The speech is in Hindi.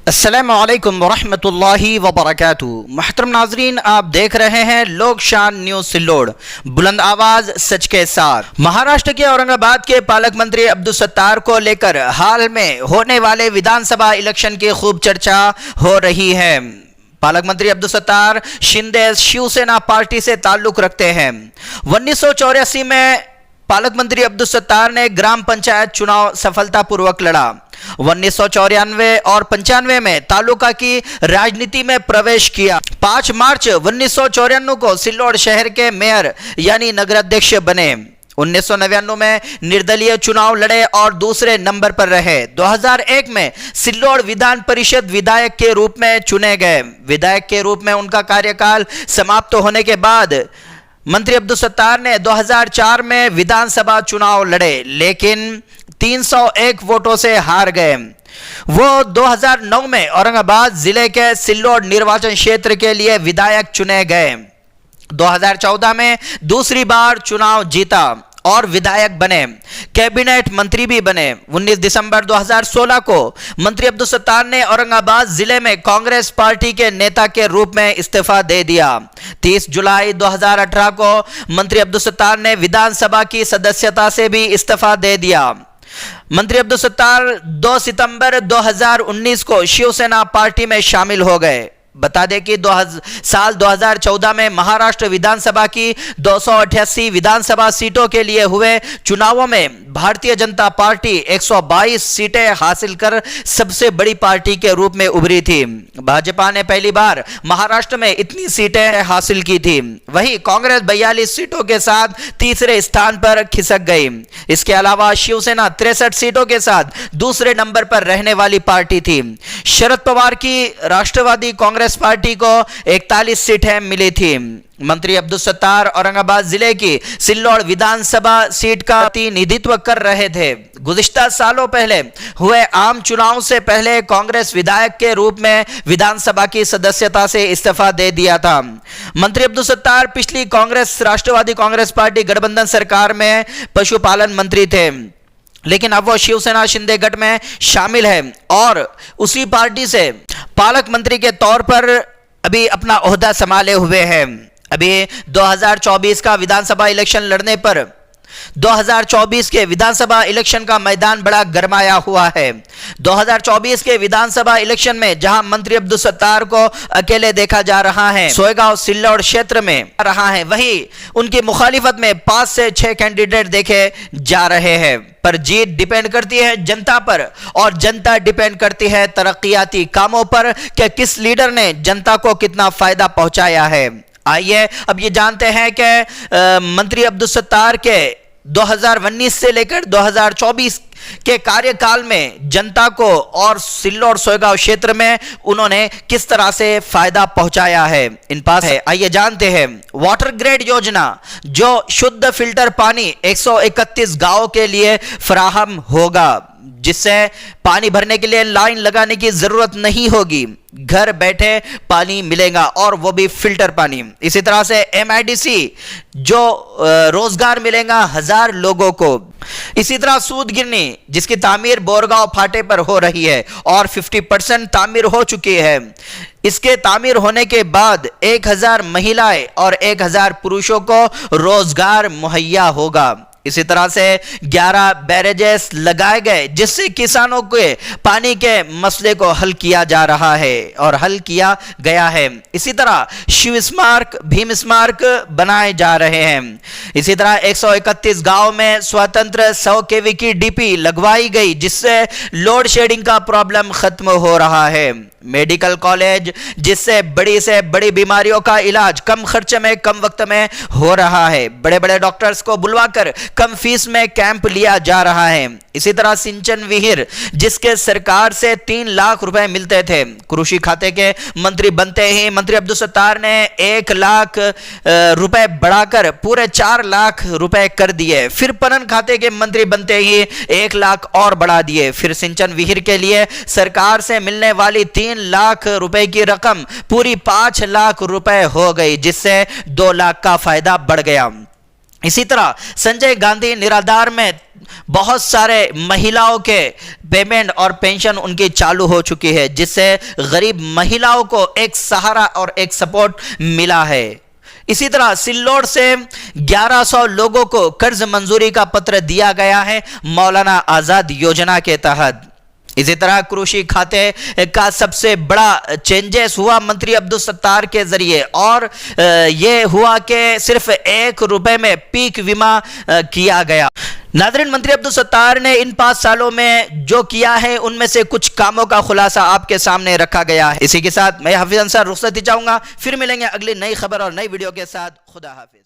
अस्सलामु अलैकुम वरहमतुल्लाहि वबरकातुहू। मुहतरम नाजरीन, आप देख रहे हैं लोक शान न्यूज सिल्लोड, बुलंद आवाज सच के साथ। महाराष्ट्र के औरंगाबाद के पालक मंत्री अब्दुल सत्तार को लेकर हाल में होने वाले विधानसभा इलेक्शन की खूब चर्चा हो रही है। पालक मंत्री अब्दुल सत्तार शिंदे शिवसेना पार्टी से ताल्लुक रखते हैं। 1984 में पालक मंत्री अब्दुल सत्तार ने ग्राम पंचायत चुनाव सफलतापूर्वक लड़ा। 1994 और 95 में तालुका की राजनीति में प्रवेश किया। 5 मार्च 1994 को सिल्लोड शहर के मेयर यानी नगराध्यक्ष बने। 1999 में निर्दलीय चुनाव लड़े और दूसरे नंबर पर रहे। 2001 में सिल्लोड विधान परिषद विधायक के रूप में चुने गए। विधायक के रूप में उनका कार्यकाल समाप्त होने के बाद मंत्री अब्दुल सत्तार ने 2004 में विधानसभा चुनाव लड़े, लेकिन 301 वोटों से हार गए। वो 2009 में औरंगाबाद जिले के सिल्लोड निर्वाचन क्षेत्र के लिए विधायक चुने गए। 2014 में दूसरी बार चुनाव जीता और विधायक बने, कैबिनेट मंत्री भी बने। 19 दिसंबर 2016 को मंत्री अब्दुल सत्तार ने औरंगाबाद जिले में कांग्रेस पार्टी के नेता के रूप में इस्तीफा दे दिया। 30 जुलाई 2018 को मंत्री अब्दुल सत्तार ने विधानसभा की सदस्यता से भी इस्तीफा दे दिया। मंत्री अब्दुल सत्तार 2 सितंबर 2019 को शिवसेना पार्टी में शामिल हो गए। बता दें कि साल 2014 में महाराष्ट्र विधानसभा की 288 विधानसभा सीटों के लिए हुए चुनावों में भारतीय जनता पार्टी 122 सीटें हासिल कर सबसे बड़ी पार्टी के रूप में उभरी थी। भाजपा ने पहली बार महाराष्ट्र में इतनी सीटें हासिल की थी। वहीं कांग्रेस 42 सीटों के साथ तीसरे स्थान पर खिसक गई। इसके अलावा शिवसेना 63 सीटों के साथ दूसरे नंबर पर रहने वाली पार्टी थी। शरद पवार की राष्ट्रवादी कांग्रेस पार्टी को 41 सीटें मिली थी। मंत्री अब्दुल सत्तार औरंगाबाद जिले की सिल्लोड विधानसभा सीट का प्रतिनिधित्व कर रहे थे। गुज़िश्ता सालों पहले हुए आम चुनाव से पहले कांग्रेस विधायक के रूप में विधानसभा की सदस्यता से इस्तीफा दे दिया था। मंत्री अब्दुल सत्तार पिछली कांग्रेस राष्ट्रवादी कांग्रेस पार्टी गठबंधन सरकार में पशुपालन मंत्री थे, लेकिन अब वो शिवसेना शिंदे गठ में शामिल है और उसी पार्टी से पालक मंत्री के तौर पर अभी अपना ओहदा संभाले हुए हैं। अभी 2024 का विधानसभा इलेक्शन लड़ने पर 2024 के विधानसभा इलेक्शन का मैदान बड़ा गरमाया हुआ है। 2024 के विधानसभा इलेक्शन में जहां मंत्री अब्दुल सत्तार को अकेले देखा जा रहा है, सोयगांव सिल्लोड क्षेत्र में रहा है, वहीं उनकी मुखालिफत में 5 से 6 कैंडिडेट देखे जा रहे हैं। पर जीत डिपेंड करती है जनता पर और जनता डिपेंड करती है तरक्कियाती कामों पर कि किस लीडर ने जनता को कितना फायदा पहुंचाया है। आइए अब ये जानते हैं कि मंत्री अब्दुल सत्तार के 2019 से लेकर 2024 के कार्यकाल में जनता को और सिल्लोड सोयगांव क्षेत्र में उन्होंने किस तरह से फायदा पहुंचाया है। इन पास है, आइए जानते हैं। वाटर ग्रेड योजना जो शुद्ध फिल्टर पानी 131 गांवों के लिए फराहम होगा, जिससे पानी भरने के लिए लाइन लगाने की जरूरत नहीं होगी, घर बैठे पानी मिलेगा और वो भी फिल्टर पानी। इसी तरह से MIDC जो रोजगार मिलेगा 1000 लोगों को। इसी तरह सूद गिरनी जिसकी तामीर बोरगांव फाटे पर हो रही है और 50% तामीर हो चुकी है। इसके तामीर होने के बाद 1000 महिलाएं और 1000 पुरुषों को रोजगार मुहैया होगा। इसी तरह से 11 बैरेजेस लगाए गए जिससे किसानों के पानी के मसले को हल किया जा रहा है और हल किया गया है। इसी तरह शिव स्मारक, भीम स्मारक बनाए जा रहे हैं। इसी तरह 131 गांव में स्वतंत्र 100 kV की DP लगवाई गई, जिससे लोड शेडिंग का प्रॉब्लम खत्म हो रहा है। मेडिकल कॉलेज जिससे बड़ी से बड़ी बीमारियों का इलाज कम खर्चे में कम वक्त में हो रहा है। बड़े बड़े डॉक्टर्स को बुलवाकर कम फीस में कैंप लिया जा रहा है। इसी तरह सिंचन विहिर जिसके सरकार से 3 लाख रुपए मिलते थे, कृषि खाते के मंत्री बनते ही मंत्री अब्दुल सत्तार ने 1 लाख रुपए बढ़ाकर पूरे 4 लाख रुपए कर दिए। फिर पणन खाते के मंत्री बनते ही 1 लाख और बढ़ा दिए। फिर सिंचन विहिर के लिए सरकार से मिलने वाली 3 लाख रुपए की रकम पूरी 5 लाख रुपए हो गई, जिससे 2 लाख का फायदा बढ़ गया। इसी तरह संजय गांधी निराधार में बहुत सारे महिलाओं के पेमेंट और पेंशन उनकी चालू हो चुकी है, जिससे गरीब महिलाओं को एक सहारा और एक सपोर्ट मिला है। इसी तरह सिल्लोड से 1100 लोगों को कर्ज मंजूरी का पत्र दिया गया है मौलाना आजाद योजना के तहत। इसी तरह कृषि खाते का सबसे बड़ा चेंजेस हुआ मंत्री अब्दुल सत्तार के जरिए, और ये हुआ कि सिर्फ ₹1 में पीक बीमा किया गया। नाज़रीन, मंत्री अब्दुल सत्तार ने इन 5 सालों में जो किया है उनमें से कुछ कामों का खुलासा आपके सामने रखा गया है। इसी के साथ मैं हाफिज अंसार रुखसती चाहूंगा, फिर मिलेंगे अगली नई खबर और नई वीडियो के साथ। खुदा हाफिज।